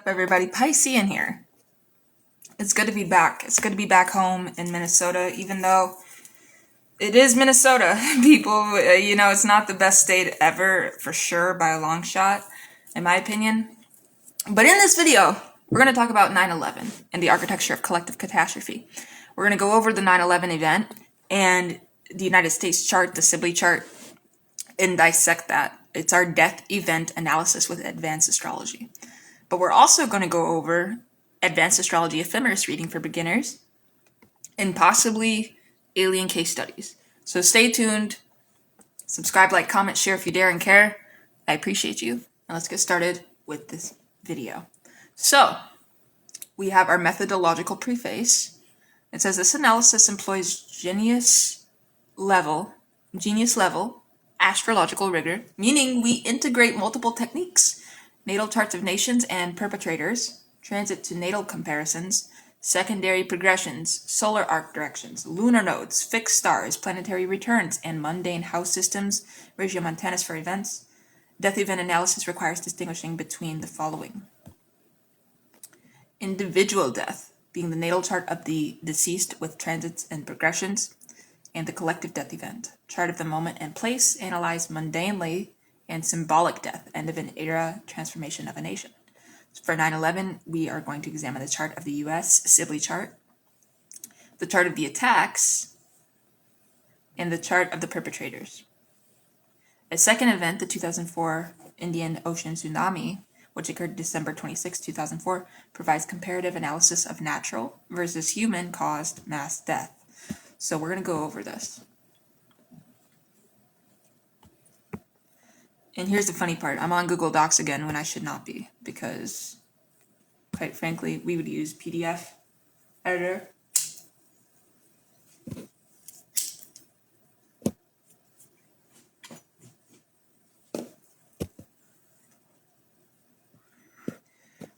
everybody? Piscean here. It's good to be back. It's good to be back home in Minnesota, even though it is Minnesota. People, it's not the best state ever, for sure, by a long shot, in my opinion. But in this video, we're going to talk about 9/11 and the architecture of collective catastrophe. We're going to go over the 9/11 event and the United States chart, the Sibley chart, and dissect that. It's our death event analysis with advanced astrology. But we're also going to go over advanced astrology ephemeris reading for beginners and possibly alien case studies. So stay tuned. Subscribe, like, comment, share if you dare and care. I appreciate you. Now let's get started with this video. So we have our methodological preface. It says this analysis employs genius level astrological rigor, meaning we integrate multiple techniques: natal charts of nations and perpetrators, transit to natal comparisons, secondary progressions, solar arc directions, lunar nodes, fixed stars, planetary returns, and mundane house systems, regiomontanus for events. Death event analysis requires distinguishing between the following: individual death, being the natal chart of the deceased with transits and progressions, and the collective death event, chart of the moment and place, analyzed mundanely, and symbolic death, end of an era, transformation of a nation. For 9/11, we are going to examine the chart of the U.S. Sibley chart, the chart of the attacks, and the chart of the perpetrators. A second event, the 2004 Indian Ocean tsunami, which occurred December 26, 2004, provides comparative analysis of natural versus human-caused mass death. So we're going to go over this. And here's the funny part. I'm on Google Docs again when I should not be, because, quite frankly, we would use PDF editor.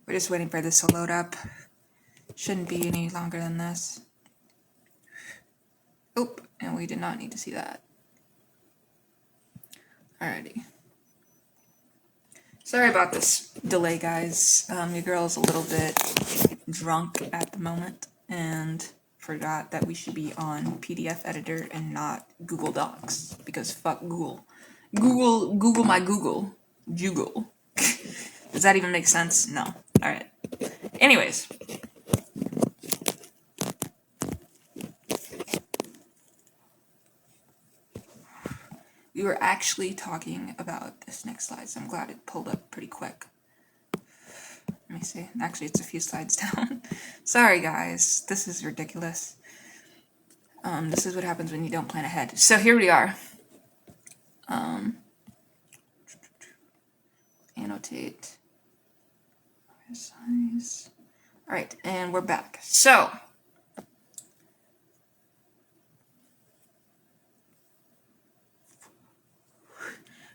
We're just waiting for this to load up. Shouldn't be any longer than this. Oop, and we did not need to see that. Alrighty. Sorry about this delay, guys. Your girl is a little bit drunk at the moment and forgot that we should be on PDF editor and not Google Docs, because fuck Google. Google my Google. Joogle. Does that even make sense? No. Alright. Anyways. We were actually talking about this next slide, so I'm glad it pulled up pretty quick. Let me see. Actually, it's a few slides down. Sorry, guys. This is ridiculous. This is what happens when you don't plan ahead. So here we are. Annotate. Size. All right, and we're back. So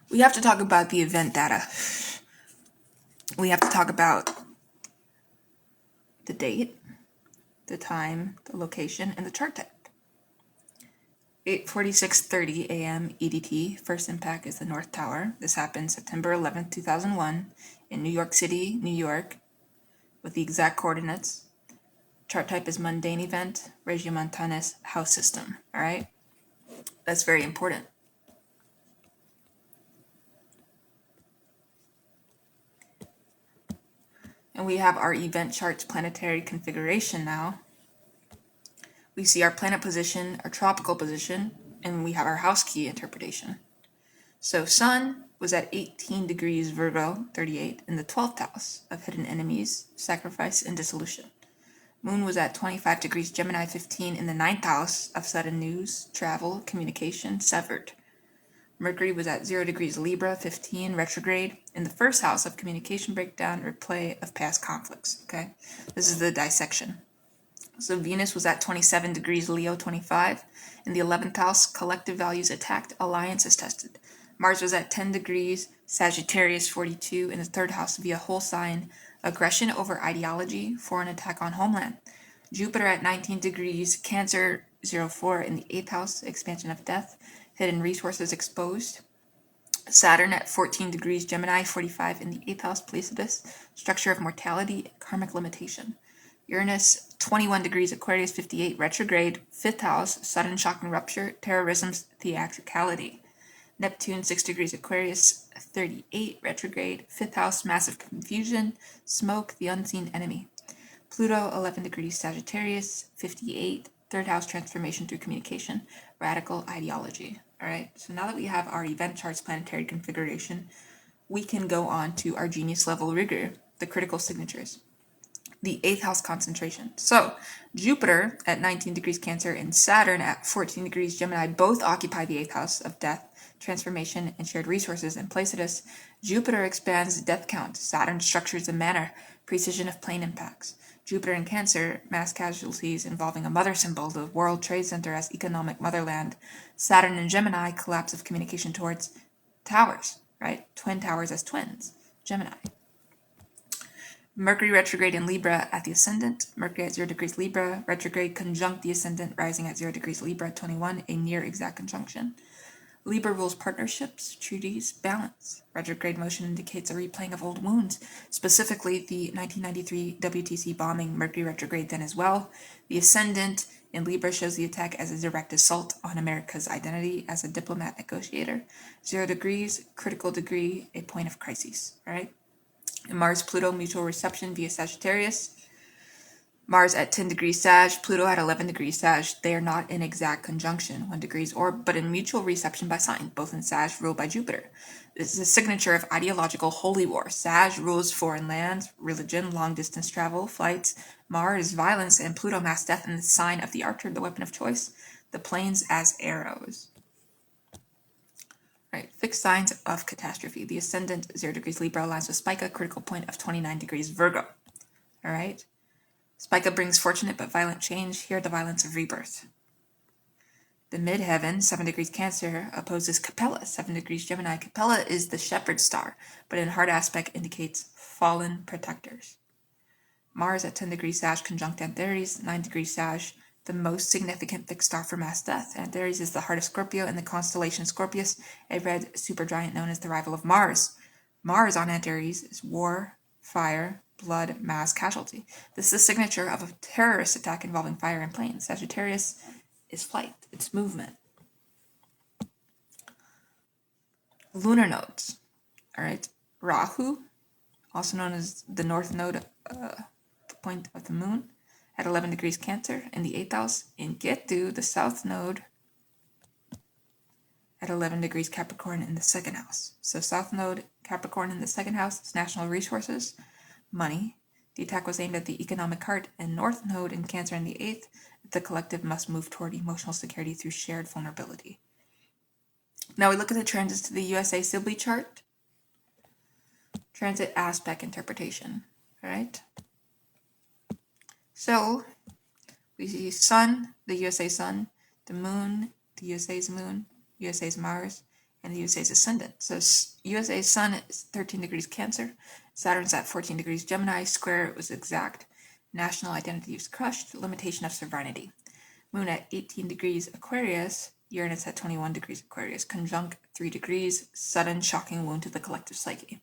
we have to talk about the event data. We have to talk about the date, the time, the location, and the chart type. 8:46:30 a.m. EDT. First impact is the North Tower. This happened September 11th, 2001 in New York City, New York, with the exact coordinates. Chart type is mundane event, regiomontanus house system. All right? That's very important. And we have our event chart's planetary configuration now. We see our planet position, our tropical position, and we have our house key interpretation. So Sun was at 18 degrees Virgo, 38, in the 12th house of hidden enemies, sacrifice, and dissolution. Moon was at 25 degrees Gemini, 15, in the 9th house of sudden news, travel, communication, severed. Mercury was at 0 degrees Libra, 15, retrograde, in the 1st house of communication breakdown, replay of past conflicts. Okay, this is the dissection. So Venus was at 27 degrees Leo, 25, in the 11th house, collective values attacked, alliances tested. Mars was at 10 degrees Sagittarius, 42, in the 3rd house via whole sign, aggression over ideology, foreign attack on homeland. Jupiter at 19 degrees Cancer, 04, in the 8th house, expansion of death, hidden resources exposed. Saturn at 14 degrees Gemini, 45 in the 8th house, Placidus, structure of mortality, karmic limitation. Uranus, 21 degrees Aquarius, 58 retrograde, 5th house, sudden shocking rupture, terrorism's theatricality. Neptune, 6 degrees Aquarius, 38 retrograde, 5th house, massive confusion, smoke, the unseen enemy. Pluto, 11 degrees Sagittarius, 58, 3rd house, transformation through communication, radical ideology. All right, so now that we have our event chart's planetary configuration, we can go on to our genius level rigor, the critical signatures. The 8th house concentration. So Jupiter at 19 degrees Cancer and Saturn at 14 degrees Gemini both occupy the 8th house of death, transformation, and shared resources. In Placidus, Jupiter expands the death count. Saturn structures the manner, precision of plane impacts. Jupiter in Cancer, mass casualties involving a mother symbol, the World Trade Center as economic motherland. Saturn in Gemini, collapse of communication towards towers, right? Twin towers as twins. Gemini. Mercury retrograde in Libra at the ascendant. Mercury at 0 degrees Libra, retrograde conjunct the ascendant, rising at 0 degrees Libra, 21, a near exact conjunction. Libra rules partnerships, treaties, balance. Retrograde motion indicates a replaying of old wounds, specifically the 1993 WTC bombing, Mercury retrograde then as well. The ascendant in Libra shows the attack as a direct assault on America's identity as a diplomat negotiator. 0 degrees, critical degree, a point of crisis, all right? Mars-Pluto mutual reception via Sagittarius. Mars at 10 degrees Sag, Pluto at 11 degrees Sag. They are not in exact conjunction, 1 degrees orb, but in mutual reception by sign, both in Sag ruled by Jupiter. This is a signature of ideological holy war. Sag rules foreign lands, religion, long-distance travel, flights. Mars, violence, and Pluto, mass death, and the sign of the archer, the weapon of choice. The planes as arrows. Right, fixed signs of catastrophe. The ascendant, 0 degrees Libra, aligns with Spica, critical point of 29 degrees Virgo. All right. Spica brings fortunate but violent change. Here, the violence of rebirth. The midheaven, 7 degrees Cancer, opposes Capella, 7 degrees Gemini. Capella is the shepherd star, but in hard aspect indicates fallen protectors. Mars at 10 degrees Sag, conjunct Antares, 9 degrees Sag, the most significant fixed star for mass death. Antares is the heart of Scorpio in the constellation Scorpius, a red supergiant known as the rival of Mars. Mars on Antares is war, fire, blood, mass casualty. This is a signature of a terrorist attack involving fire and planes. Sagittarius is flight, it's movement. Lunar nodes. All right, Rahu, also known as the north node, the point of the moon, at 11 degrees Cancer in the 8th house. In Ketu, the south node, at 11 degrees Capricorn in the 2nd house. So south node, Capricorn in the 2nd house is national resources, money. The attack was aimed at the economic heart, and north node in Cancer in the 8th, the collective must move toward emotional security through shared vulnerability. Now we look at the transits to the USA Sibley chart. Transit aspect interpretation, all right? So we see Sun, the USA Sun, the Moon, the USA's Moon, USA's Mars, and the USA's Ascendant. So USA's Sun is 13 degrees Cancer, Saturn's at 14 degrees Gemini, square was exact, national identity was crushed, limitation of sovereignty. Moon at 18 degrees Aquarius, Uranus at 21 degrees Aquarius, conjunct 3 degrees, sudden shocking wound to the collective psyche.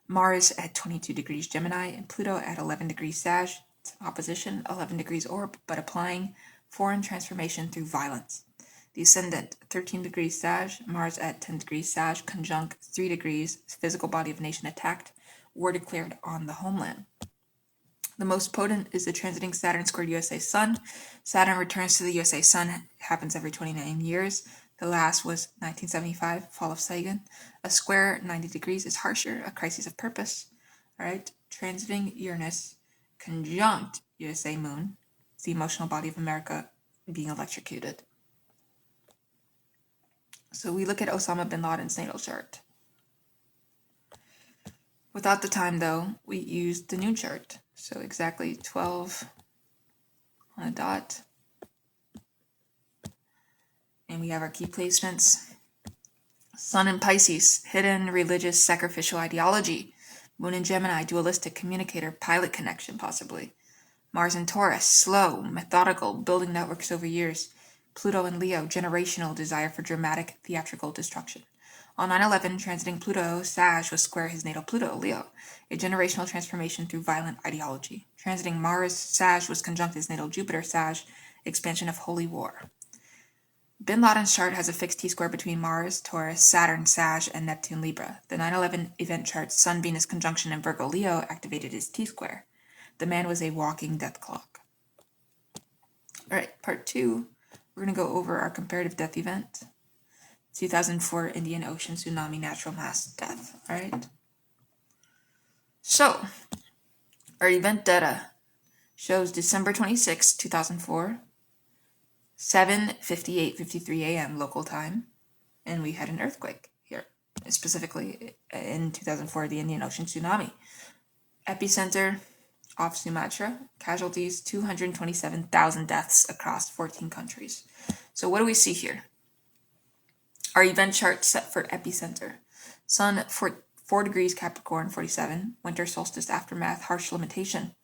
Mars at 22 degrees Gemini, and Pluto at 11 degrees Sag, opposition, 11 degrees orb, but applying foreign transformation through violence. The ascendant, 13 degrees Sag, Mars at 10 degrees Sag, conjunct 3 degrees, physical body of nation attacked, war declared on the homeland. The most potent is the transiting Saturn squared USA Sun. Saturn returns to the USA Sun, happens every 29 years. The last was 1975, fall of Saigon. A square 90 degrees is harsher, a crisis of purpose. All right, transiting Uranus, conjunct USA Moon, it's the emotional body of America being electrocuted. So we look at Osama bin Laden's natal chart. Without the time though, we used the noon chart. So exactly 12 on a dot. And we have our key placements. Sun in Pisces, hidden religious sacrificial ideology. Moon in Gemini, dualistic communicator, pilot connection possibly. Mars in Taurus, slow, methodical, building networks over years. Pluto in Leo, generational desire for dramatic theatrical destruction. On 9/11, transiting Pluto, Sag was square his natal Pluto, Leo, a generational transformation through violent ideology. Transiting Mars, Sag was conjunct his natal Jupiter, Sag, expansion of holy war. Bin Laden's chart has a fixed T-square between Mars, Taurus, Saturn, Sag, and Neptune, Libra. The 9/11 event chart Sun-Venus conjunction in Virgo, Leo activated his T-square. The man was a walking death clock. All right, part 2, we're going to go over our comparative death event. 2004 Indian Ocean tsunami natural mass death. All right. So, our event data shows December 26, 2004, 7:58:53 a.m. local time, and we had an earthquake here, specifically in 2004, the Indian Ocean tsunami. Epicenter off Sumatra, casualties 227,000 deaths across 14 countries. So what do we see here? Our event chart set for epicenter. Sun 4 degrees Capricorn 47, winter solstice aftermath, harsh limitation.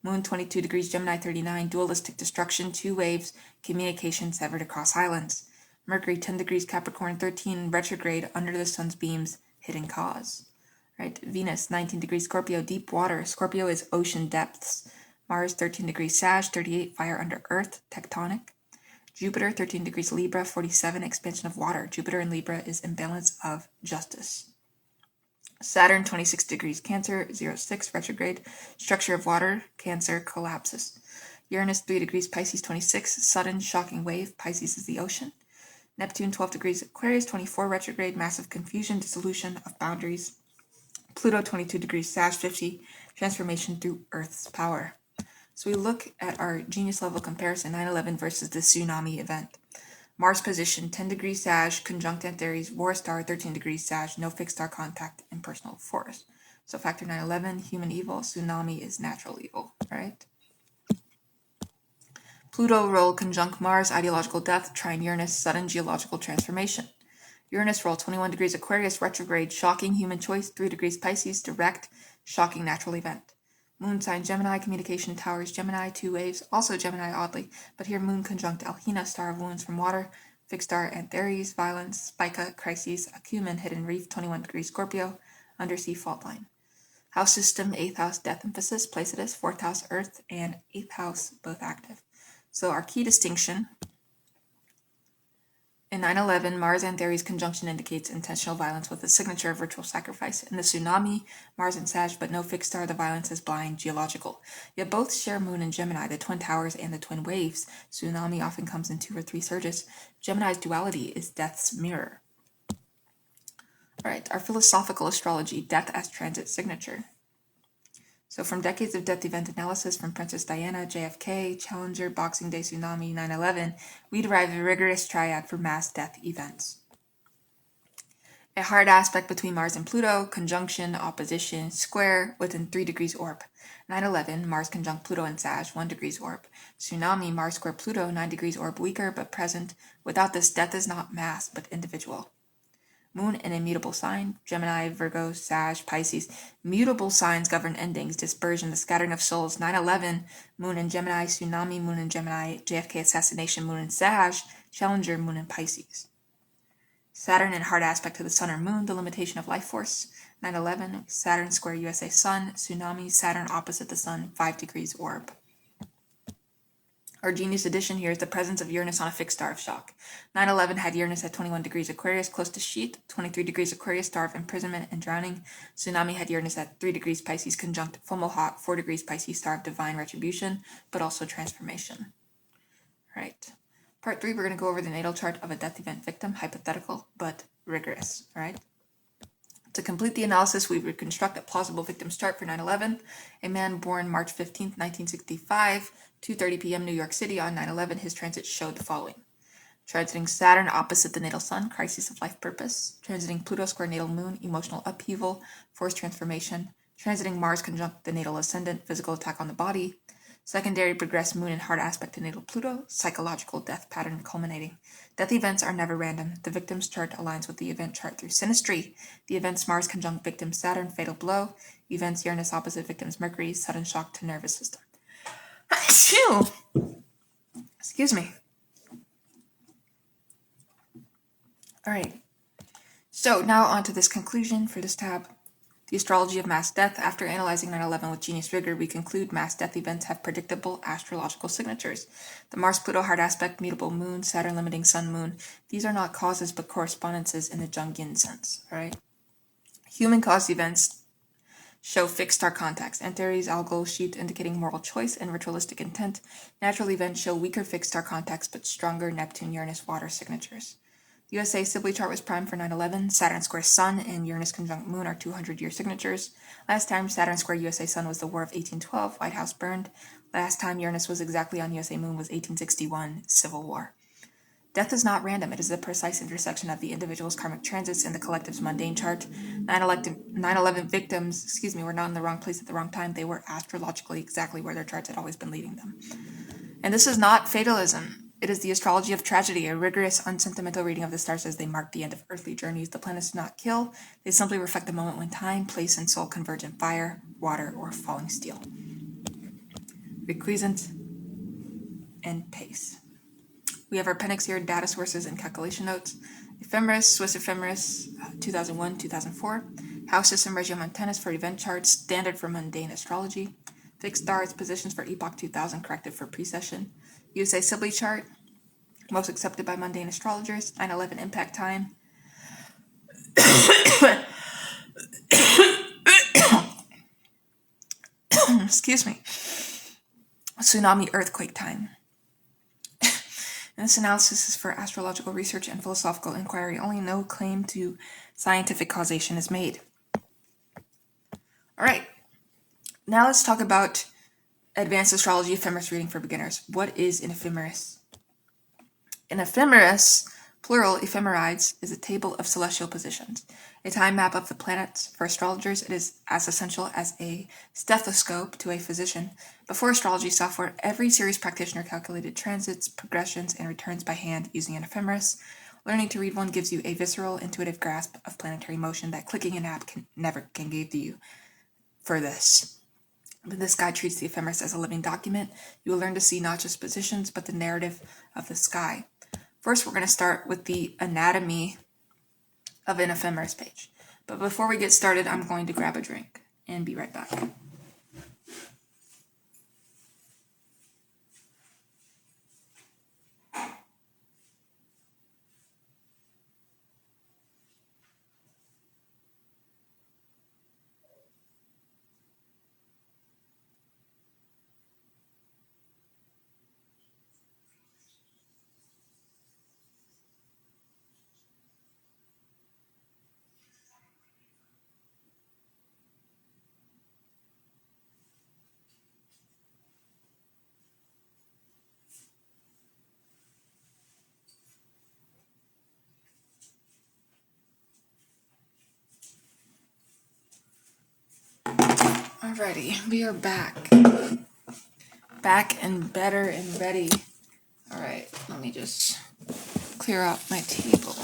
Moon 22 degrees Gemini 39, dualistic destruction, 2 waves, communication severed across islands. Mercury 10 degrees Capricorn 13, retrograde under the sun's beams, hidden cause. Right? Venus 19 degrees Scorpio, deep water. Scorpio is ocean depths. Mars 13 degrees Sag 38, fire under earth, tectonic. Jupiter 13 degrees Libra 47, expansion of water. Jupiter in Libra is imbalance of justice. Saturn 26 degrees Cancer 06, retrograde, structure of water, Cancer collapses. Uranus 3 degrees Pisces 26, sudden shocking wave, Pisces is the ocean. Neptune 12 degrees Aquarius 24, retrograde, massive confusion, dissolution of boundaries. Pluto 22 degrees Sag 50, transformation through Earth's power. So we look at our genius level comparison, 9/11 versus the tsunami event. Mars position 10 degrees Sag, conjunct Antares, war star 13 degrees Sag, no fixed star contact, and personal force. So factor 9/11, human evil, tsunami is natural evil, right? Pluto roll conjunct Mars, ideological death, trine Uranus, sudden geological transformation. Uranus roll 21 degrees Aquarius, retrograde, shocking human choice, 3 degrees Pisces, direct, shocking natural event. Moon sign Gemini, communication towers Gemini, 2 waves, also Gemini oddly, but here Moon conjunct Alhina, star of wounds from water, fixed star Antares, violence, Spica, crises, Acumen, hidden reef, 21 degrees Scorpio, undersea fault line. House system, 8th house, death emphasis, Placidus, 4th house, earth, and 8th house, both active. So our key distinction in 9/11, Mars Antares conjunction indicates intentional violence with a signature of ritual sacrifice. In the tsunami, Mars and Sag, but no fixed star, the violence is blind, geological. Yet both share Moon and Gemini, the twin towers and the twin waves. Tsunami often comes in 2 or 3 surges. Gemini's duality is death's mirror. All right, our philosophical astrology, death as transit signature. So from decades of death event analysis from Princess Diana, JFK, Challenger, Boxing Day tsunami, 9/11, we derive a rigorous triad for mass death events. A hard aspect between Mars and Pluto, conjunction, opposition, square, within 3 degrees orb. 9/11, Mars conjunct Pluto and Sag, 1 degrees orb. Tsunami, Mars square Pluto, 9 degrees orb, weaker but present. Without this, death is not mass but individual. Moon in a mutable sign, Gemini, Virgo, Sag, Pisces. Mutable signs govern endings, dispersion, the scattering of souls. 9/11, Moon in Gemini, tsunami, Moon in Gemini, JFK assassination, Moon in Sag, Challenger, Moon in Pisces. Saturn in hard aspect to the Sun or Moon, the limitation of life force. 9/11, Saturn square USA Sun, tsunami, Saturn opposite the Sun, 5 degrees orb. Our genius addition here is the presence of Uranus on a fixed star of shock. 9/11 had Uranus at 21 degrees Aquarius, close to Sheath, 23 degrees Aquarius, star of imprisonment and drowning. Tsunami had Uranus at 3 degrees Pisces, conjunct Fomalhaut, 4 degrees Pisces, star of divine retribution, but also transformation. All right. Part 3, we're going to go over the natal chart of a death event victim, hypothetical, but rigorous. All right. To complete the analysis, we reconstruct a plausible victim's chart for 9/11. A man born March 15, 1965, 2:30 p.m. New York City on 9/11, his transit showed the following. Transiting Saturn opposite the natal Sun, crisis of life purpose. Transiting Pluto square natal Moon, emotional upheaval, forced transformation. Transiting Mars conjunct the natal ascendant, physical attack on the body. Secondary progressed Moon in hard aspect to natal Pluto, psychological death pattern culminating. Death events are never random. The victim's chart aligns with the event chart through synastry. The events Mars conjunct victim Saturn, fatal blow. Events Uranus opposite victim's Mercury, sudden shock to nervous system. Excuse me. All right. So now on to this conclusion for this tab. The astrology of mass death. After analyzing 9/11 with genius rigor, we conclude mass death events have predictable astrological signatures. The Mars-Pluto hard aspect, mutable moon, Saturn limiting sun-moon. These are not causes but correspondences in the Jungian sense. All right. Human-caused events show fixed star contacts. Antares, algal sheet indicating moral choice and ritualistic intent. Natural events show weaker fixed star contacts but stronger Neptune, Uranus, water signatures. USA Sibley chart was primed for 9/11. Saturn square Sun and Uranus conjunct Moon are 200-year signatures. Last time Saturn square USA Sun was the War of 1812. White House burned. Last time Uranus was exactly on USA Moon was 1861. Civil War. Death is not random. It is the precise intersection of the individual's karmic transits and the collective's mundane chart. 9/11 victims, were not in the wrong place at the wrong time. They were astrologically exactly where their charts had always been leading them. And this is not fatalism. It is the astrology of tragedy, a rigorous, unsentimental reading of the stars as they mark the end of earthly journeys. The planets do not kill. They simply reflect the moment when time, place, and soul converge in fire, water, or falling steel. Requiescent and pace. We have our appendix here, data sources and calculation notes. Ephemeris, Swiss Ephemeris, 2001, 2004. House system Regiomontanus for event charts, standard for mundane astrology. Fixed stars, positions for epoch 2000, corrected for precession. USA Sibley chart, most accepted by mundane astrologers. 9/11 impact time. Excuse me. Tsunami earthquake time. And this analysis is for astrological research and philosophical inquiry. Only no claim to scientific causation is made. All right. Now let's talk about advanced astrology ephemeris reading for beginners. What is an ephemeris? An ephemeris, plural ephemerides, is a table of celestial positions, a time map of the planets. For astrologers, it is as essential as a stethoscope to a physician. Before astrology software, every serious practitioner calculated transits, progressions, and returns by hand using an ephemeris. Learning to read one gives you a visceral, intuitive grasp of planetary motion that clicking an app never can give you. For this, when this guide treats the ephemeris as a living document, you will learn to see not just positions, but the narrative of the sky. First, we're going to start with the anatomy of an ephemeris page. But before we get started, I'm going to grab a drink and be right back. Alrighty, we are back. Back and better and ready. Alright, let me just clear out my table.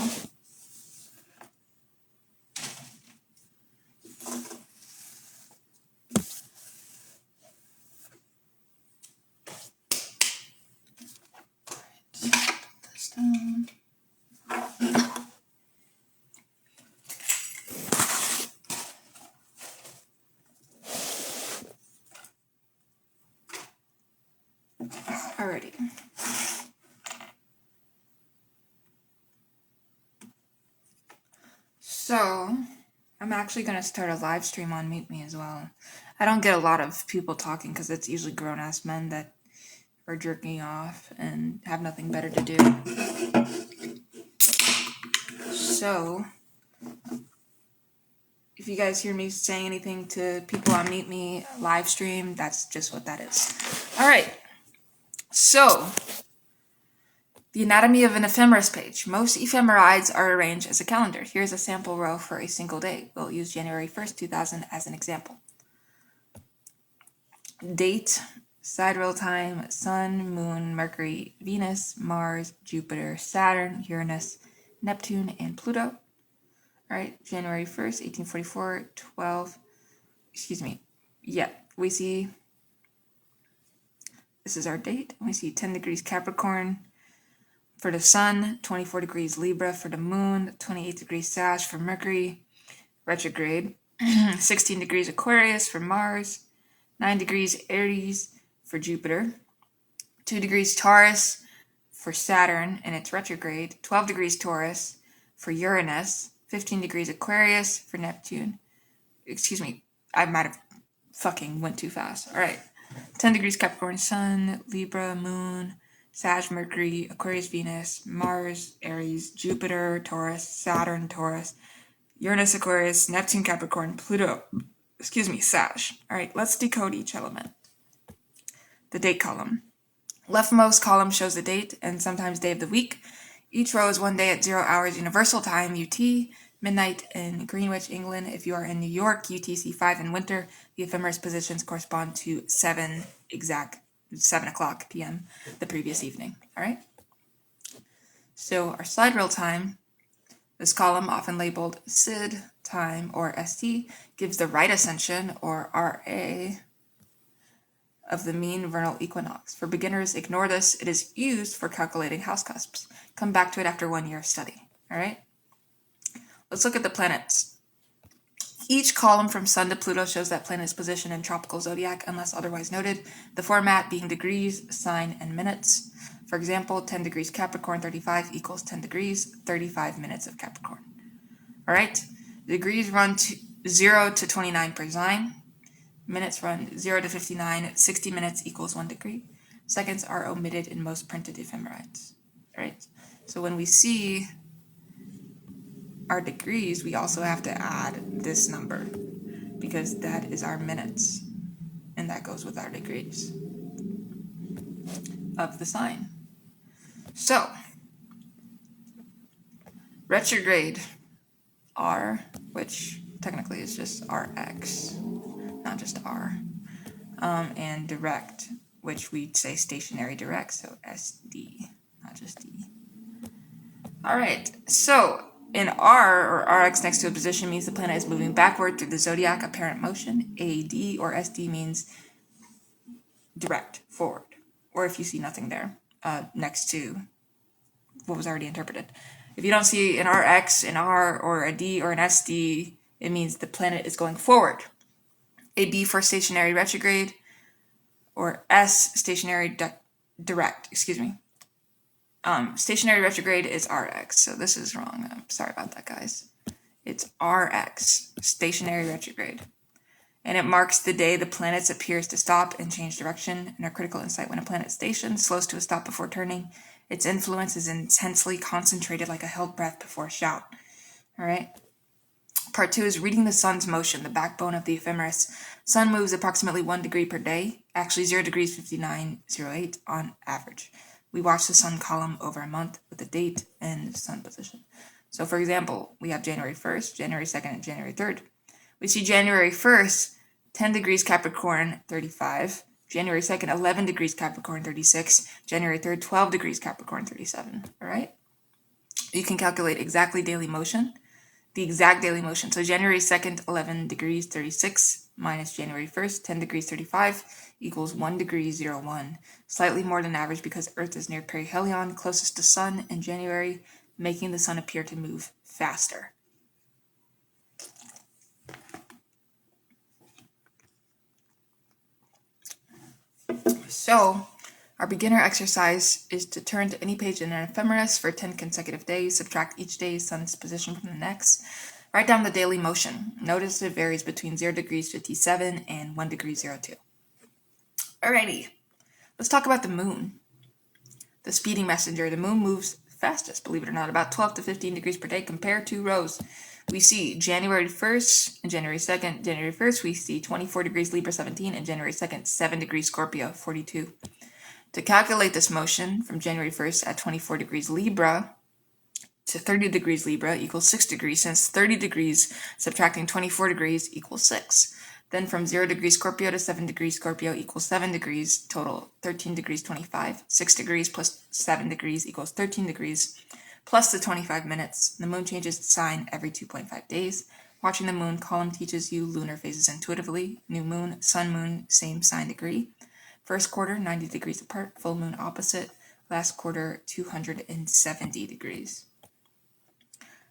Put this down. Alrighty. So, I'm actually going to start a live stream on Meet Me as well. I don't get a lot of people talking because it's usually grown-ass men that are jerking off and have nothing better to do. So, if you guys hear me saying anything to people on Meet Me live stream, that's just what that is. Alright. So, the anatomy of an ephemeris page. Most ephemerides are arranged as a calendar. Here's a sample row for a single day. We'll use January 1st, 2000 as an example. Date, sidereal time, Sun, Moon, Mercury, Venus, Mars, Jupiter, Saturn, Uranus, Neptune, and Pluto. All right, January 1st, 1844, 12, we see, this is our date. We see 10 degrees Capricorn, for the sun, 24 degrees Libra for the moon, 28 degrees Sag for Mercury, retrograde, 16 degrees Aquarius for Mars, 9 degrees Aries for Jupiter, 2 degrees Taurus for Saturn in its retrograde, 12 degrees Taurus for Uranus, 15 degrees Aquarius for Neptune. Excuse me, I might have fucking went too fast. All right, 10 degrees Capricorn Sun, Libra Moon, Sag Mercury, Aquarius Venus, Mars Aries, Jupiter Taurus, Saturn Taurus, Uranus Aquarius, Neptune Capricorn, Pluto, Sag. All right, let's decode each element. The date column. Leftmost column shows the date and sometimes day of the week. Each row is 1 day at 0 hours Universal Time, UT, midnight in Greenwich, England. If you are in New York, UTC 5 in winter, the ephemeris positions correspond to 7 o'clock p.m. the previous evening. All right? So our sidereal time, this column, often labeled SID time or ST, gives the right ascension or RA of the mean vernal equinox. For beginners, ignore this. It is used for calculating house cusps. Come back to it after 1 year of study. All right? Let's look at the planets. Each column from Sun to Pluto shows that planet's position in tropical zodiac unless otherwise noted, the format being degrees, sign, and minutes. For example, 10 degrees Capricorn 35 equals 10 degrees, 35 minutes of Capricorn. All right? Degrees run 0 to 29 per sign. Minutes run 0 to 59, 60 minutes equals 1 degree. Seconds are omitted in most printed ephemerides. Right? So when we see our degrees, we also have to add this number because that is our minutes. And that goes with our degrees of the sign. So, retrograde R, which technically is just RX, not just R. And direct, which we'd say stationary direct, so SD, not just D. All right, so in R or RX next to a position means the planet is moving backward through the zodiac, apparent motion. AD or SD means direct, forward, or if you see nothing there next to what was already interpreted. If you don't see an RX, an R, or a D, or an SD, it means the planet is going forward. AB for stationary retrograde, or S stationary direct, stationary retrograde is RX, so this is wrong. I'm sorry about that, guys. It's RX, stationary retrograde. And it marks the day the planet appears to stop and change direction. In our critical insight, when a planet stations, slows to a stop before turning, its influence is intensely concentrated like a held breath before a shout. All right? Part 2 is reading the sun's motion, the backbone of the ephemeris. Sun moves approximately 1 degree per day, actually 0 degrees 59.08 on average. We watch the sun column over a month with the date and sun position. So for example, we have January 1st, January 2nd, and January 3rd. We see January 1st, 10 degrees Capricorn 35, January 2nd, 11 degrees Capricorn 36, January 3rd, 12 degrees Capricorn 37, all right? You can calculate exactly daily motion, the exact daily motion. So January 2nd, 11 degrees 36 minus January 1st, 10 degrees 35 equals 1 degree 01, slightly more than average because Earth is near perihelion, closest to sun in January, making the sun appear to move faster. So, our beginner exercise is to turn to any page in an ephemeris for 10 consecutive days, subtract each day's sun's position from the next. Write down the daily motion. Notice it varies between 0 degrees 57 and 1 degree 02. Alrighty, let's talk about the moon. The speeding messenger. The moon moves fastest, believe it or not, about 12 to 15 degrees per day. Compare two rows. We see January 1st and January 2nd. January 1st, we see 24 degrees Libra 17, and January 2nd, 7 degrees Scorpio 42. To calculate this motion from January 1st at 24 degrees Libra to 30 degrees Libra equals 6 degrees, since 30 degrees subtracting 24 degrees equals 6. Then from 0 degrees Scorpio to 7 degrees Scorpio equals 7 degrees, total 13 degrees 25. 6 degrees plus 7 degrees equals 13 degrees, plus the 25 minutes. The moon changes its sign every 2.5 days. Watching the moon column teaches you lunar phases intuitively. New moon, sun moon, same sign degree. First quarter, 90 degrees apart. Full moon opposite. last quarter 270 degrees.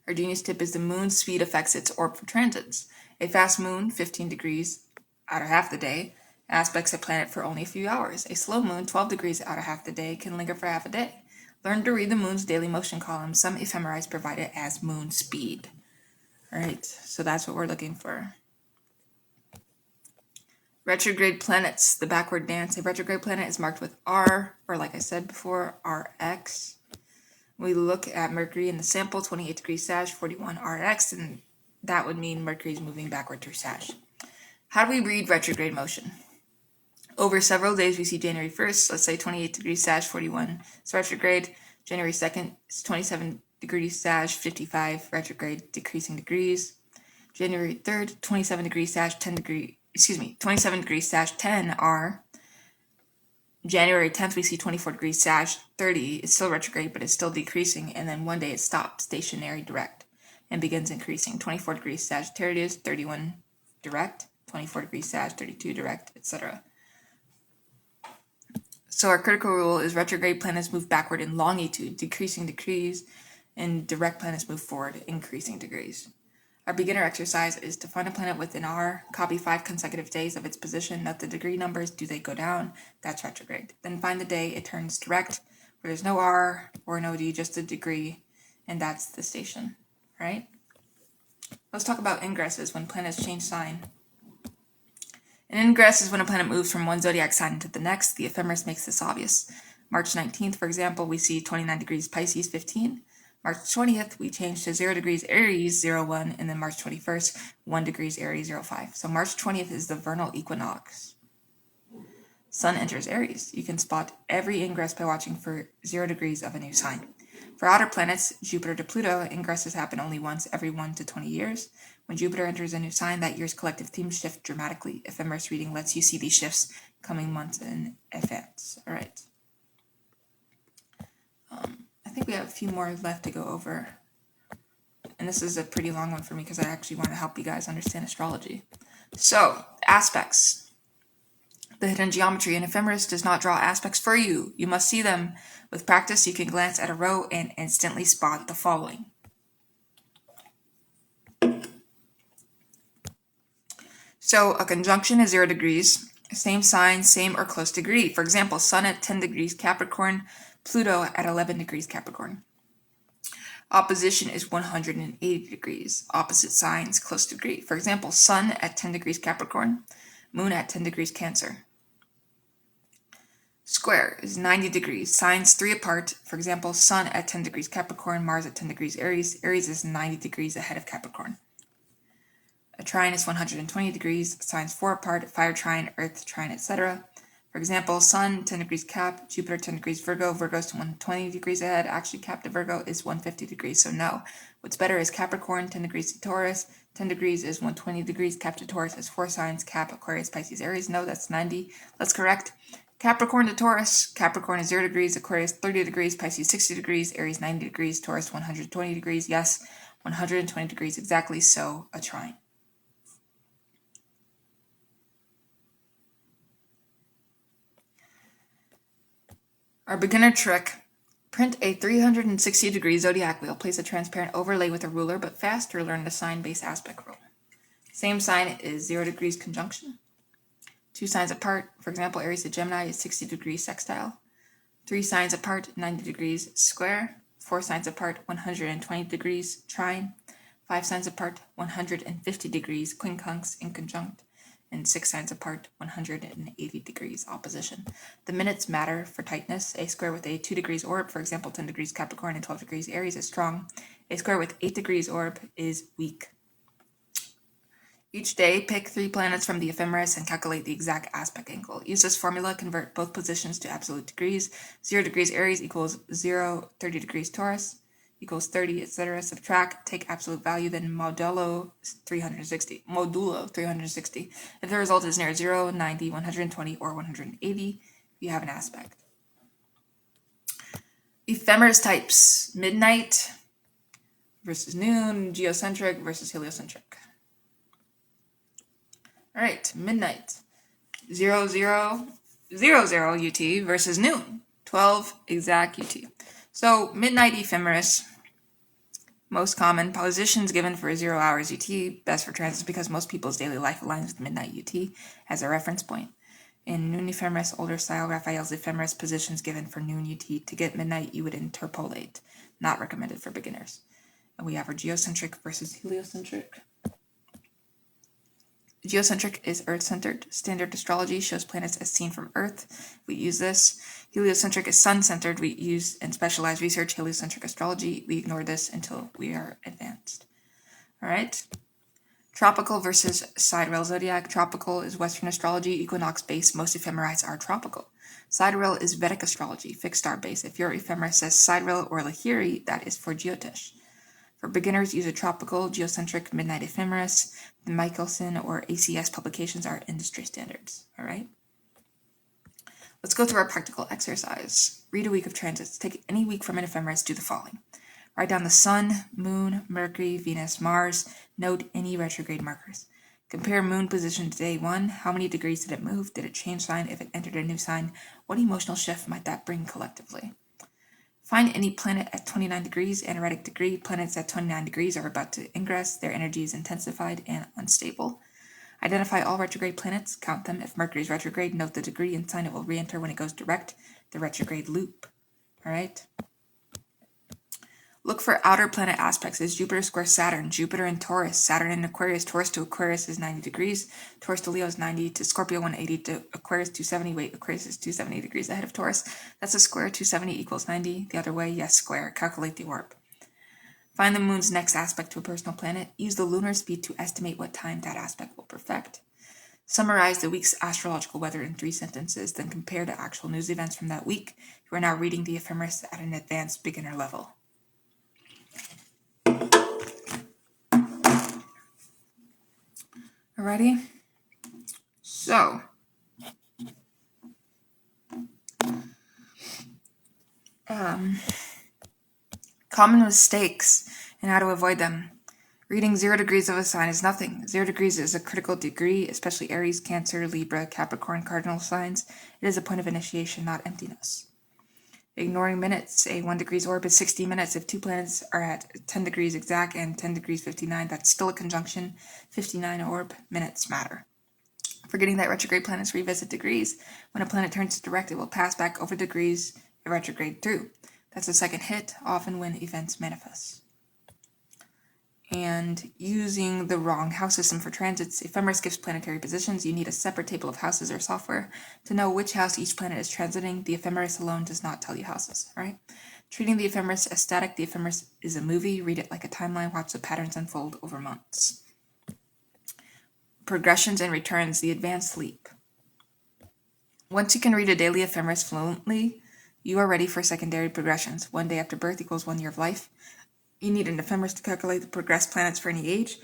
Our genius tip is the moon's speed affects its orb for transits. A fast moon, 15 degrees out of half the day, aspects a planet for only a few hours. A slow moon, 12 degrees out of half the day, can linger for half a day. Learn to read the moon's daily motion column. Some ephemerides provide it as moon speed. All right, so that's what we're looking for. Retrograde planets, the backward dance. A retrograde planet is marked with R, or like I said before, RX. We look at Mercury in the sample, 28 degrees Sag, 41 RX, and that would mean Mercury is moving backward through Sag. How do we read retrograde motion? Over several days, we see January 1st, let's say 28 degrees Sag, 41 is retrograde. January 2nd is 27 degrees Sag, 55 retrograde, decreasing degrees. January 3rd, 27 degrees Sag, 27 degrees Sag, 10 R. January 10th, we see 24 degrees Sag, 30. It's still retrograde, but it's still decreasing. And then one day it stops, stationary direct, and begins increasing. 24 degrees Sagittarius, 31 direct, 24 degrees Sag, 32 direct, etc. So our critical rule is retrograde planets move backward in longitude, decreasing degrees, and direct planets move forward, increasing degrees. Our beginner exercise is to find a planet within R, copy 5 consecutive days of its position, note the degree numbers, do they go down? That's retrograde. Then find the day it turns direct, where there's no R or no D, just a degree, and that's the station, right? Let's talk about ingresses when planets change sign. An ingress is when a planet moves from one zodiac sign to the next. The ephemeris makes this obvious. March 19th, for example, we see 29 degrees Pisces, 15. March 20th, we change to 0 degrees Aries, 01, and then March 21st, 1 degrees Aries, 05. So March 20th is the vernal equinox. Sun enters Aries. You can spot every ingress by watching for 0 degrees of a new sign. For outer planets, Jupiter to Pluto, ingresses happen only once every 1 to 20 years. When Jupiter enters a new sign, that year's collective themes shift dramatically. Ephemeris reading lets you see these shifts coming months in advance. All right. I think we have a few more left to go over. And this is a pretty long one for me because I actually want to help you guys understand astrology. So, aspects. The hidden geometry in ephemeris does not draw aspects for you. You must see them. With practice, you can glance at a row and instantly spot the following. So, a conjunction is 0 degrees. Same sign, same or close degree. For example, Sun at 10 degrees Capricorn, Pluto at 11 degrees Capricorn. Opposition is 180 degrees. Opposite signs, close degree. For example, Sun at 10 degrees Capricorn, Moon at 10 degrees Cancer. Square is 90 degrees. Signs 3 apart. For example, Sun at 10 degrees Capricorn, Mars at 10 degrees Aries. Aries is 90 degrees ahead of Capricorn. A trine is 120 degrees. Signs 4 apart. Fire trine, Earth trine, etc. For example, Sun 10 degrees Cap, Jupiter 10 degrees Virgo. Virgo is 120 degrees ahead. Actually, Cap to Virgo is 150 degrees, so no. What's better is Capricorn 10 degrees to Taurus. 10 degrees is 120 degrees. Cap to Taurus is 4 signs. Cap, Aquarius, Pisces, Aries. No, that's 90. Let's correct. Capricorn to Taurus. Capricorn is 0 degrees. Aquarius 30 degrees. Pisces 60 degrees. Aries 90 degrees. Taurus 120 degrees. Yes, 120 degrees exactly, so a trine. Our beginner trick. Print a 360-degree zodiac wheel. Place a transparent overlay with a ruler, but faster learn the sign-based aspect rule. Same sign is 0 degrees conjunction. 2 signs apart. For example, Aries to Gemini is 60 degrees sextile. 3 signs apart, 90 degrees square. 4 signs apart, 120 degrees trine. 5 signs apart, 150 degrees quincunx in conjunct. And 6 signs apart, 180 degrees opposition. The minutes matter for tightness. A square with a 2 degrees orb, for example, 10 degrees Capricorn and 12 degrees Aries is strong. A square with 8 degrees orb is weak. Each day, pick 3 planets from the ephemeris and calculate the exact aspect angle. Use this formula, convert both positions to absolute degrees. 0 degrees Aries equals 0, 30 degrees Taurus equals 30, etc. Subtract, take absolute value, then modulo 360. If the result is near 0, 90, 120, or 180, you have an aspect. Ephemeris types: midnight versus noon, geocentric versus heliocentric. All right, midnight. 0000 UT versus noon. 12 exact UT. So midnight ephemeris, most common positions given for 0 hours UT, best for transits because most people's daily life aligns with midnight UT as a reference point. In noon ephemeris, older style Raphael's ephemeris, positions given for noon UT. To get midnight, you would interpolate. Not recommended for beginners. And we have our geocentric versus heliocentric. Geocentric is Earth-centered. Standard astrology shows planets as seen from Earth. We use this. Heliocentric is sun-centered. We use in specialized research heliocentric astrology. We ignore this until we are advanced. All right. Tropical versus sidereal zodiac. Tropical is Western astrology, equinox-based. Most ephemeris are tropical. Sidereal is Vedic astrology, fixed star-based. If your ephemeris says sidereal or Lahiri, that is for Jyotish. For beginners, use a tropical, geocentric, midnight ephemeris. The Michelson or ACS publications are industry standards. All right. Let's go through our practical exercise. Read a week of transits. Take any week from an ephemeris. Do the following. Write down the Sun, Moon, Mercury, Venus, Mars. Note any retrograde markers. Compare Moon position to day 1. How many degrees did it move? Did it change sign? If it entered a new sign, what emotional shift might that bring collectively? Find any planet at 29 degrees, anaretic degree. Planets at 29 degrees are about to ingress. Their energy is intensified and unstable. Identify all retrograde planets. Count them. If Mercury is retrograde, note the degree and sign it will re-enter when it goes direct, the retrograde loop. All right. Look for outer planet aspects. Is Jupiter square Saturn? Jupiter in Taurus, Saturn in Aquarius. Taurus to Aquarius is 90 degrees. Taurus to Leo is 90 to Scorpio 180 to Aquarius 270. Wait, Aquarius is 270 degrees ahead of Taurus. That's a square. 270 equals 90. The other way, yes, square. Calculate the orb. Find the moon's next aspect to a personal planet. Use the lunar speed to estimate what time that aspect will perfect. Summarize the week's astrological weather in 3 sentences, then compare to actual news events from that week. You are now reading the ephemeris at an advanced beginner level. Alrighty? So, common mistakes and how to avoid them. Reading 0 degrees of a sign is nothing. 0 degrees is a critical degree, especially Aries, Cancer, Libra, Capricorn, cardinal signs. It is a point of initiation, not emptiness. Ignoring minutes. A 1 degrees orb is 60 minutes. If 2 planets are at 10 degrees exact and 10 degrees 59, that's still a conjunction. 59 orb, minutes matter. Forgetting that retrograde planets revisit degrees. When a planet turns direct, it will pass back over degrees it retrograde through. That's a second hit, often when events manifest. And using the wrong house system for transits. Ephemeris gives planetary positions. You need a separate table of houses or software to know which house each planet is transiting. The ephemeris alone does not tell you houses, right? Treating the ephemeris as static. The ephemeris is a movie. Read it like a timeline. Watch the patterns unfold over months. Progressions and returns. The advanced leap. Once you can read a daily ephemeris fluently, you are ready for secondary progressions. 1 day after birth equals 1 year of life. You need an ephemeris to calculate the progressed planets for any age.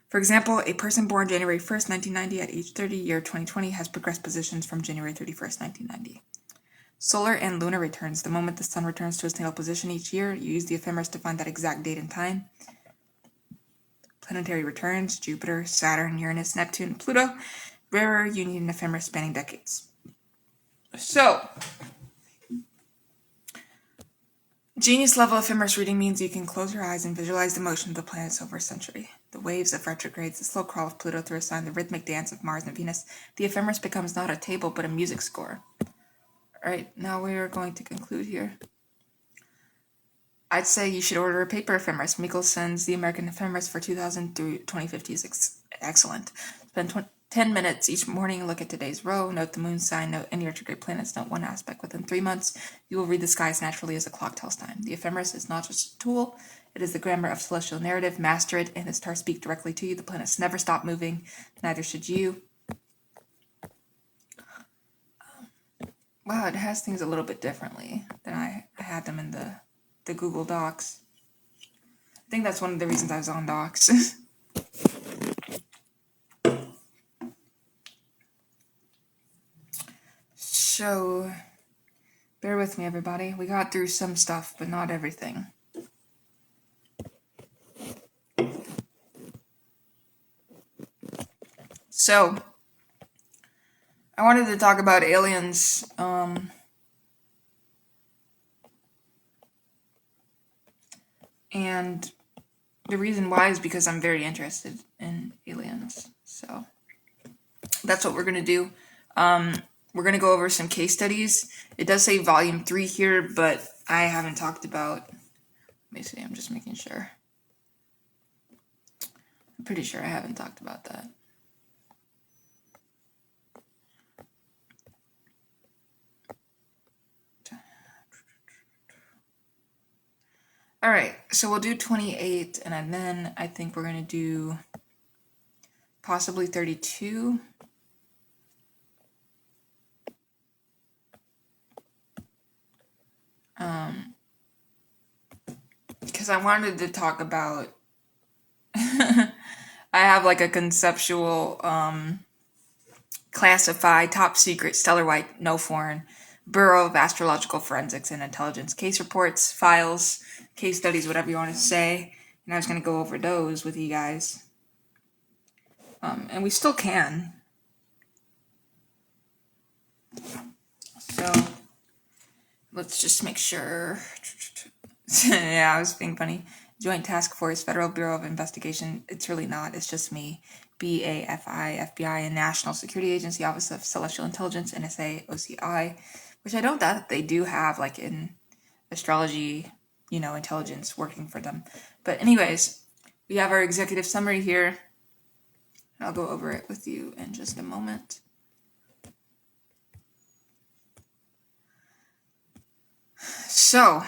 For example, a person born January 1st, 1990 at age 30, year 2020, has progressed positions from January 31st, 1990. Solar and lunar returns. The moment the sun returns to its natal position each year, you use the ephemeris to find that exact date and time. Planetary returns. Jupiter, Saturn, Uranus, Neptune, Pluto. Rarer, you need an ephemeris spanning decades. So, genius level ephemeris reading means you can close your eyes and visualize the motion of the planets over a century. The waves of retrogrades, the slow crawl of Pluto through a sign, the rhythmic dance of Mars and Venus. The ephemeris becomes not a table, but a music score. Alright, now we are going to conclude here. I'd say you should order a paper ephemeris. Michelson's The American Ephemeris for 2000 through 2050 is excellent. Spend 10 minutes each morning and look at today's row. Note the moon sign, note any retrograde planets, note one aspect. Within 3 months, you will read the skies naturally as the clock tells time. The ephemeris is not just a tool, it is the grammar of celestial narrative. Master it, and the stars speak directly to you. The planets never stop moving, neither should you. Wow, it has things a little bit differently than I had them in the Google Docs. I think that's one of the reasons I was on Docs. So, bear with me, everybody. We got through some stuff, but not everything. So, I wanted to talk about aliens. And the reason why is because I'm very interested in aliens. So that's what we're going to do. We're going to go over some case studies. It does say volume 3 here, but I haven't talked about... Let me see, I'm just making sure. I'm pretty sure I haven't talked about that. All right, so we'll do 28, and then I think we're going to do possibly 32. Because I wanted to talk about... I have like a conceptual classified, top secret, stellar white, no foreign, Bureau of Astrological Forensics and Intelligence case reports, files, case studies, whatever you want to say. And I was going to go over those with you guys. And we still can. So let's just make sure. Yeah, I was being funny. Joint Task Force, Federal Bureau of Investigation. It's really not. It's just me. BAFI, FBI, and National Security Agency, Office of Celestial Intelligence, NSA, OCI, which I don't doubt that they do have, like in astrology, intelligence working for them. But anyways, we have our executive summary here. I'll go over it with you in just a moment. So,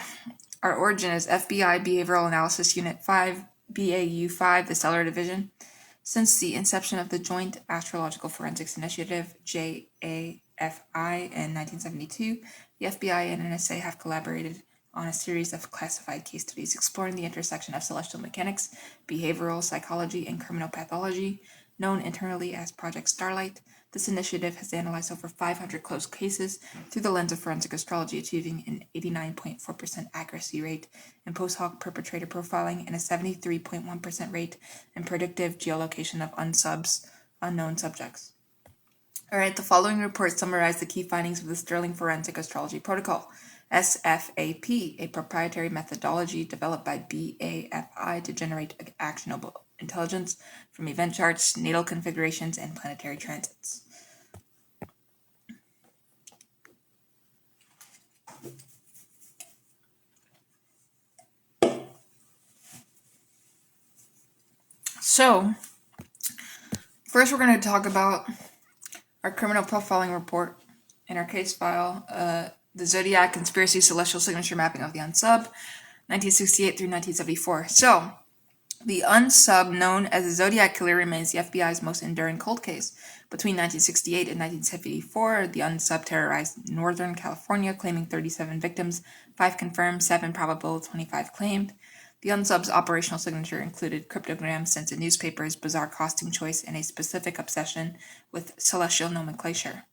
our origin is FBI Behavioral Analysis Unit 5, BAU 5, the Stellar Division. Since the inception of the Joint Astrological Forensics Initiative, JAFI, in 1972, the FBI and NSA have collaborated on a series of classified case studies exploring the intersection of celestial mechanics, behavioral psychology, and criminal pathology, known internally as Project Starlight. This initiative has analyzed over 500 closed cases through the lens of forensic astrology, achieving an 89.4% accuracy rate in post hoc perpetrator profiling and a 73.1% rate in predictive geolocation of unknown subjects. All right, the following report summarizes the key findings of the Sterling Forensic Astrology Protocol, SFAP, a proprietary methodology developed by BAFI to generate actionable intelligence from event charts, natal configurations, and planetary transits. So, first we're going to talk about our criminal profiling report in our case file, the Zodiac Conspiracy Celestial Signature Mapping of the Unsub, 1968 through 1974. So, the Unsub, known as the Zodiac Killer, remains the FBI's most enduring cold case. Between 1968 and 1974, the Unsub terrorized Northern California, claiming 37 victims, 5 confirmed, 7 probable, 25 claimed. The Unsub's operational signature included cryptograms sent to newspapers, bizarre costume choice, and a specific obsession with celestial nomenclature.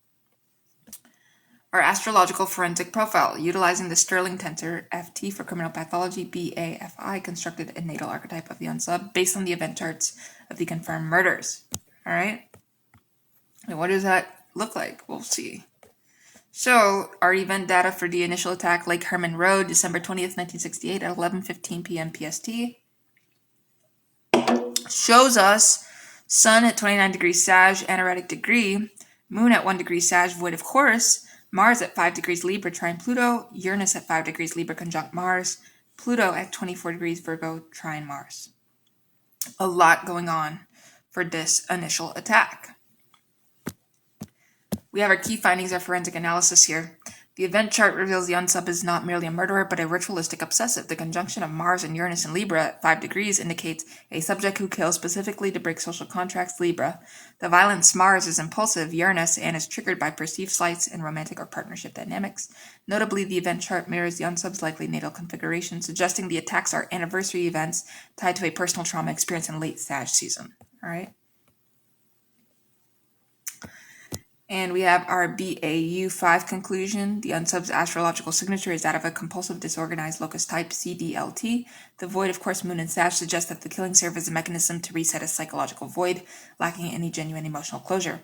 Our astrological forensic profile, utilizing the Sterling tensor, FT for criminal pathology, BAFI, constructed a natal archetype of the Unsub based on the event charts of the confirmed murders. All right? And what does that look like? We'll see. So, our event data for the initial attack, Lake Herman Road, December 20th, 1968 at 11:15 p.m. PST, shows us Sun at 29 degrees Sag, anaretic degree, Moon at 1 degree Sag, void of course, Mars at 5 degrees Libra, trine Pluto, Uranus at 5 degrees Libra, conjunct Mars, Pluto at 24 degrees Virgo, trine Mars. A lot going on for this initial attack. We have our key findings of forensic analysis here. The event chart reveals the Unsub is not merely a murderer, but a ritualistic obsessive. The conjunction of Mars and Uranus in Libra at 5 degrees indicates a subject who kills specifically to break social contracts, Libra. The violence Mars is impulsive, Uranus, and is triggered by perceived slights in romantic or partnership dynamics. Notably, the event chart mirrors the Unsub's likely natal configuration, suggesting the attacks are anniversary events tied to a personal trauma experience in late Sag season. All right. And we have our BAU 5 conclusion. The Unsub's astrological signature is that of a compulsive disorganized locus type, CDLT. The void, of course, Moon and Sag, suggests that the killing served as a mechanism to reset a psychological void, lacking any genuine emotional closure.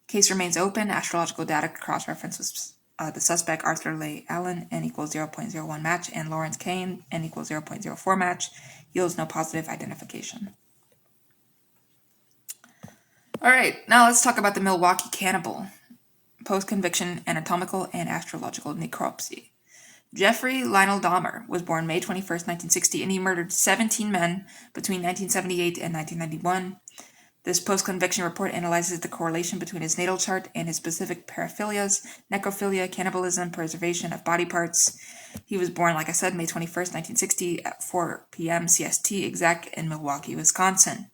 Case remains open. Astrological data cross-reference with the suspect Arthur Leigh Allen, n equals 0.01 match, and Lawrence Kane, n equals 0.04 match, yields no positive identification. All right, now let's talk about the Milwaukee cannibal, post-conviction anatomical and astrological necropsy. Jeffrey Lionel Dahmer was born May 21st, 1960, and he murdered 17 men between 1978 and 1991. This post-conviction report analyzes the correlation between his natal chart and his specific paraphilias, necrophilia, cannibalism, preservation of body parts. He was born, like I said, May 21st, 1960 at 4 p.m. CST exact in Milwaukee, Wisconsin.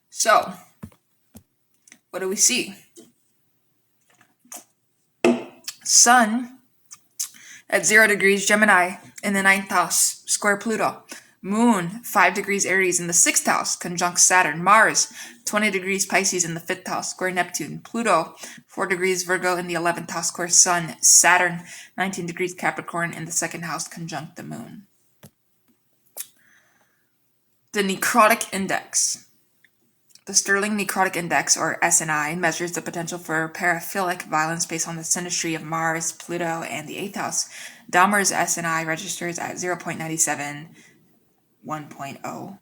So, what do we see? Sun at 0 degrees Gemini in the 9th house, square Pluto. Moon, 5 degrees Aries in the 6th house, conjunct Saturn. Mars, 20 degrees Pisces in the 5th house, square Neptune. Pluto, 4 degrees Virgo in the 11th house, square Sun. Saturn, 19 degrees Capricorn in the 2nd house, conjunct the Moon. The necrotic index. The Sterling Necrotic Index, or SNI, measures the potential for paraphilic violence based on the synastry of Mars, Pluto, and the 8th house. Dahmer's SNI registers at 0.97, 1.0.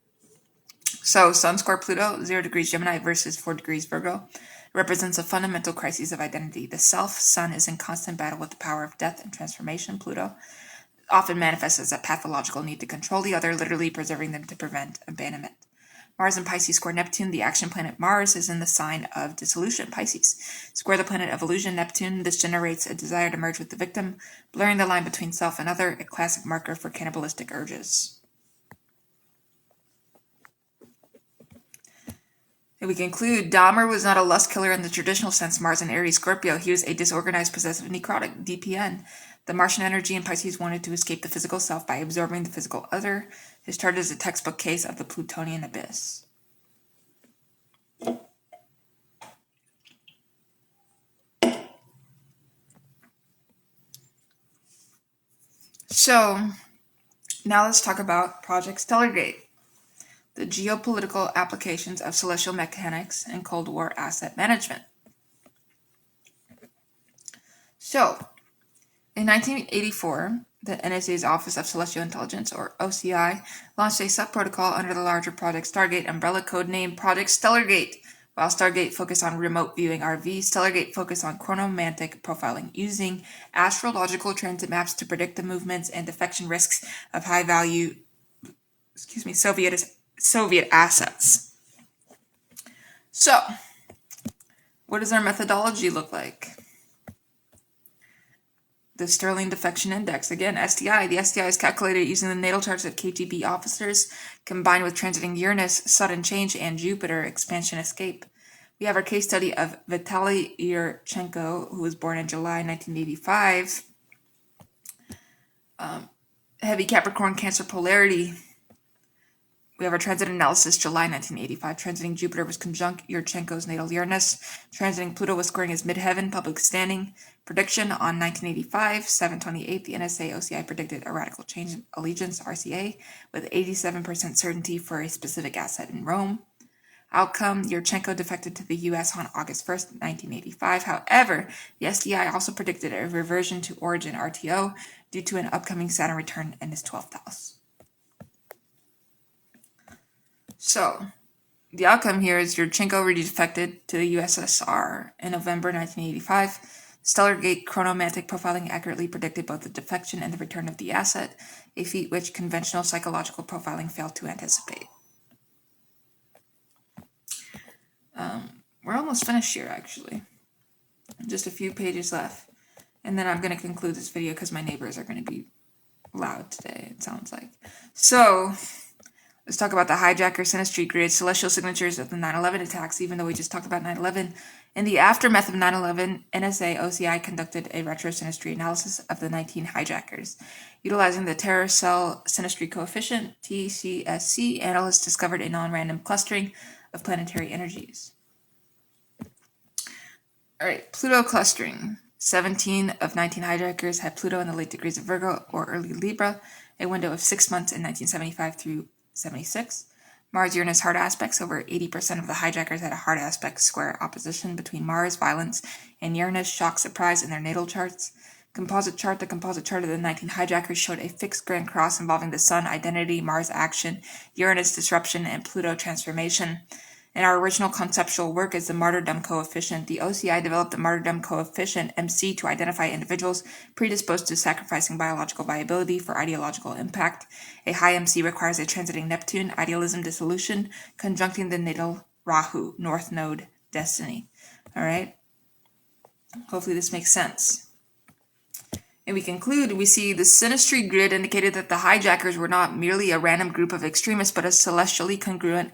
So, Sun square Pluto, 0 degrees Gemini versus 4 degrees Virgo, represents a fundamental crisis of identity. The self, Sun, is in constant battle with the power of death and transformation. Pluto often manifests as a pathological need to control the other, literally preserving them to prevent abandonment. Mars and Pisces square Neptune. The action planet Mars is in the sign of dissolution, Pisces. Square the planet of illusion, Neptune. This generates a desire to merge with the victim, blurring the line between self and other, a classic marker for cannibalistic urges. And we conclude, Dahmer was not a lust killer in the traditional sense, Mars and Aries, Scorpio. He was a disorganized, possessive, necrotic, DPN. The Martian energy in Pisces wanted to escape the physical self by absorbing the physical other. His chart is a textbook case of the Plutonian abyss. So, now let's talk about Project Stellargate, the geopolitical applications of celestial mechanics and Cold War asset management. So, in 1984, the NSA's Office of Celestial Intelligence, or OCI, launched a sub-protocol under the larger Project Stargate umbrella codenamed Project Stellargate. While Stargate focused on remote viewing RV, Stellargate focused on chronomantic profiling, using astrological transit maps to predict the movements and defection risks of high-value, Soviet assets. So, what does our methodology look like? The Sterling Defection Index, again, SDI. The SDI is calculated using the natal charts of KGB officers, combined with transiting Uranus, sudden change, and Jupiter, expansion escape. We have our case study of Vitaly Yurchenko, who was born in July 1985. Heavy Capricorn Cancer polarity. We have our transit analysis, July 1985. Transiting Jupiter was conjunct Yurchenko's natal Uranus. Transiting Pluto was squaring his midheaven, public standing. Prediction on 1985, 7/28, the NSA OCI predicted a radical change in allegiance, RCA, with 87% certainty for a specific asset in Rome. Outcome, Yurchenko defected to the U.S. on August 1st, 1985. However, the SDI also predicted a reversion to origin RTO due to an upcoming Saturn return in his 12th house. So, the outcome here is Yurchenko redefected to the USSR in November 1985. Stellargate chronomantic profiling accurately predicted both the defection and the return of the asset, a feat which conventional psychological profiling failed to anticipate. We're almost finished here, actually. Just a few pages left. And then I'm going to conclude this video because my neighbors are going to be loud today, it sounds like. So, let's talk about the hijacker synastry grid, celestial signatures of the 9/11 attacks, even though we just talked about 9/11. In the aftermath of 9/11, NSA OCI conducted a retro synastry analysis of the 19 hijackers. Utilizing the terror cell synastry coefficient, TCSC, analysts discovered a non-random clustering of planetary energies. All right, Pluto clustering. 17 of 19 hijackers had Pluto in the late degrees of Virgo or early Libra, a window of 6 months in 1975 through 76. Mars-Uranus hard aspects. Over 80% of the hijackers had a hard aspect square opposition between Mars, violence, and Uranus, shock, surprise in their natal charts. Composite chart. The composite chart of the 19 hijackers showed a fixed grand cross involving the Sun, identity, Mars action, Uranus disruption, and Pluto transformation. In our original conceptual work is the martyrdom coefficient. The OCI developed the martyrdom coefficient, MC, to identify individuals predisposed to sacrificing biological viability for ideological impact. A high MC requires a transiting Neptune, idealism, dissolution, conjuncting the natal Rahu, North Node, destiny. All right? Hopefully this makes sense. And we conclude, we see the synastry grid indicated that the hijackers were not merely a random group of extremists, but a celestially congruent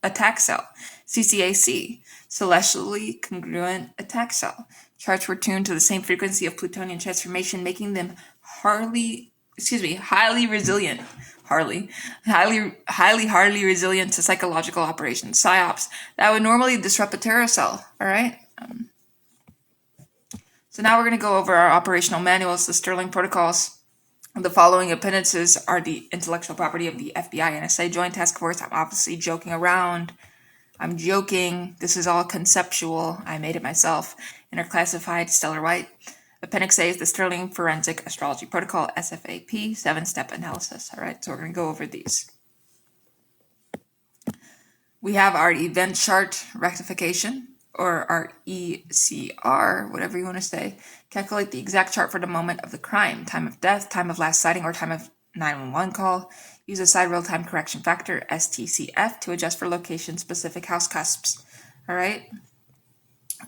attack cell, CCAC, celestially congruent attack cell. Charts were tuned to the same frequency of Plutonian transformation, making them highly resilient. Highly resilient to psychological operations, psyops, that would normally disrupt a terror cell. All right. So now we're going to go over our operational manuals, the Sterling protocols. The following appendices are the intellectual property of the FBI NSA Joint Task Force. I'm obviously joking around. I'm joking. This is all conceptual. I made it myself. Interclassified Stellar White. Appendix A is the Sterling Forensic Astrology Protocol, SFAP, 7-step analysis. All right, so we're going to go over these. We have our event chart rectification, or our ECR, whatever you want to say. Calculate the exact chart for the moment of the crime, time of death, time of last sighting, or time of 911 call. Use a side real-time correction factor, STCF, to adjust for location-specific house cusps. All right?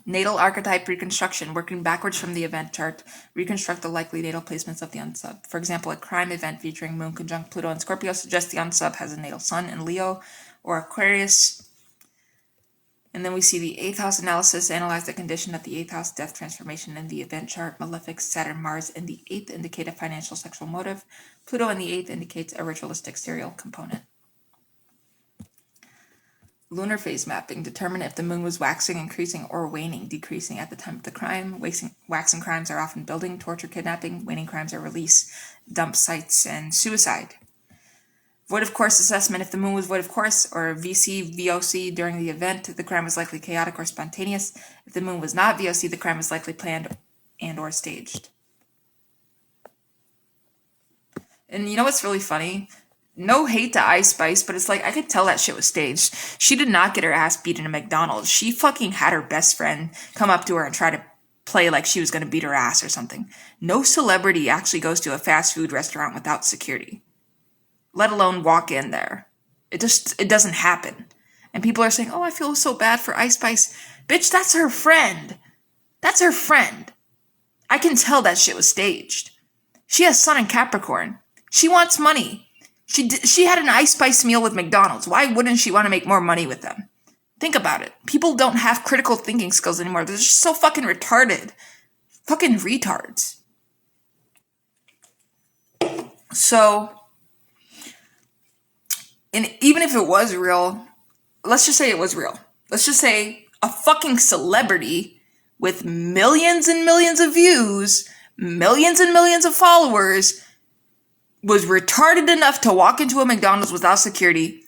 Natal archetype reconstruction, working backwards from the event chart, reconstruct the likely natal placements of the unsub. For example, a crime event featuring Moon conjunct Pluto and Scorpio suggests the unsub has a natal Sun in Leo or Aquarius. And then we see the 8th house analysis, analyze the condition of the 8th house death transformation in the event chart. Malefics, Saturn, Mars in the 8th indicate a financial sexual motive. Pluto in the 8th indicates a ritualistic serial component. Lunar phase mapping, determine if the moon was waxing, increasing, or waning, decreasing at the time of the crime. Waxing crimes are often building, torture, kidnapping. Waning crimes are release, dump sites, and suicide. Void of course assessment, if the moon was void of course, or VC, VOC during the event, the crime was likely chaotic or spontaneous. If the moon was not VOC, the crime was likely planned and or staged. And you know what's really funny? No hate to Ice Spice, but it's like, I could tell that shit was staged. She did not get her ass beat in a McDonald's. She fucking had her best friend come up to her and try to play like she was going to beat her ass or something. No celebrity actually goes to a fast food restaurant without security, let alone walk in there. It doesn't happen. And people are saying, oh, I feel so bad for Ice Spice. Bitch, that's her friend. That's her friend. I can tell that shit was staged. She has Sun in Capricorn. She wants money. She had an Ice Spice meal with McDonald's. Why wouldn't she want to make more money with them? Think about it. People don't have critical thinking skills anymore. They're just so fucking retarded. Fucking retards. So, and even if it was real, let's just say it was real. Let's just say a fucking celebrity with millions and millions of views, millions and millions of followers, was retarded enough to walk into a McDonald's without security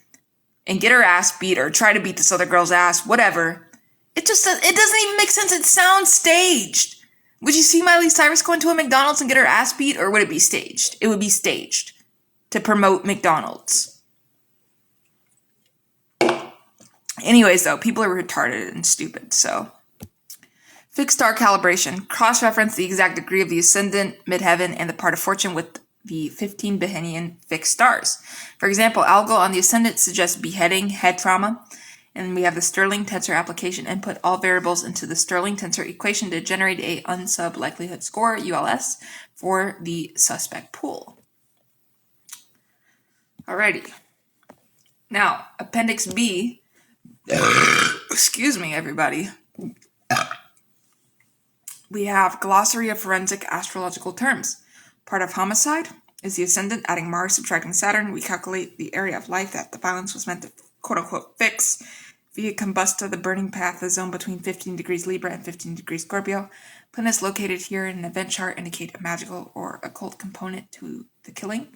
and get her ass beat or try to beat this other girl's ass, whatever. It doesn't even make sense. It sounds staged. Would you see Miley Cyrus go into a McDonald's and get her ass beat, or would it be staged? It would be staged to promote McDonald's. Anyways, though, people are retarded and stupid, so. Fixed star calibration. Cross-reference the exact degree of the ascendant, midheaven, and the part of fortune with the 15 Bahenian fixed stars. For example, Algol on the ascendant suggests beheading, head trauma. And we have the Sterling tensor application. Input all variables into the Sterling tensor equation to generate a unsub likelihood score, ULS, for the suspect pool. Alrighty. Now, Appendix B. Excuse me, everybody. We have glossary of forensic astrological terms. Part of homicide is the ascendant, adding Mars, subtracting Saturn. We calculate the area of life that the violence was meant to quote-unquote fix. Via combusta, the burning path, the zone between 15 degrees Libra and 15 degrees Scorpio. Planets located here in an event chart indicate a magical or occult component to the killing.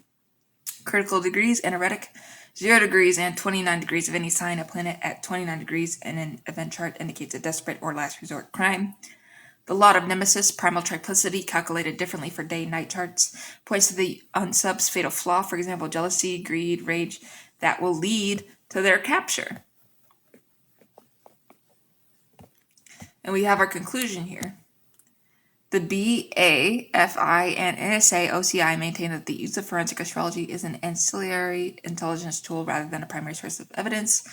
Critical degrees, anaretic, 0 degrees and 29 degrees of any sign. A planet at 29 degrees in an event chart indicates a desperate or last resort crime. The lot of nemesis, primal triplicity, calculated differently for day-night charts, points to the unsub's fatal flaw, for example, jealousy, greed, rage, that will lead to their capture. And we have our conclusion here. The BA, FI, and NSA OCI maintain that the use of forensic astrology is an ancillary intelligence tool rather than a primary source of evidence,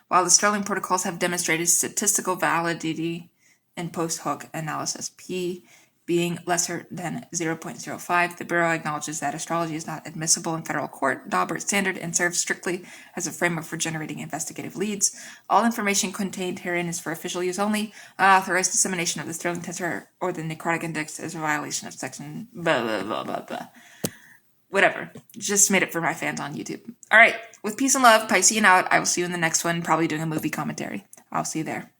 while the Sterling protocols have demonstrated statistical validity in post-hoc analysis. P being lesser than 0.05, the Bureau acknowledges that astrology is not admissible in federal court, Daubert standard, and serves strictly as a framework for generating investigative leads. All information contained herein is for official use only. Unauthorized dissemination of the Sterling tensor or the necrotic index is a violation of section blah, blah, blah, blah, blah. Whatever. Just made it for my fans on YouTube. All right. With peace and love, Piscean out. I will see you in the next one, probably doing a movie commentary. I'll see you there.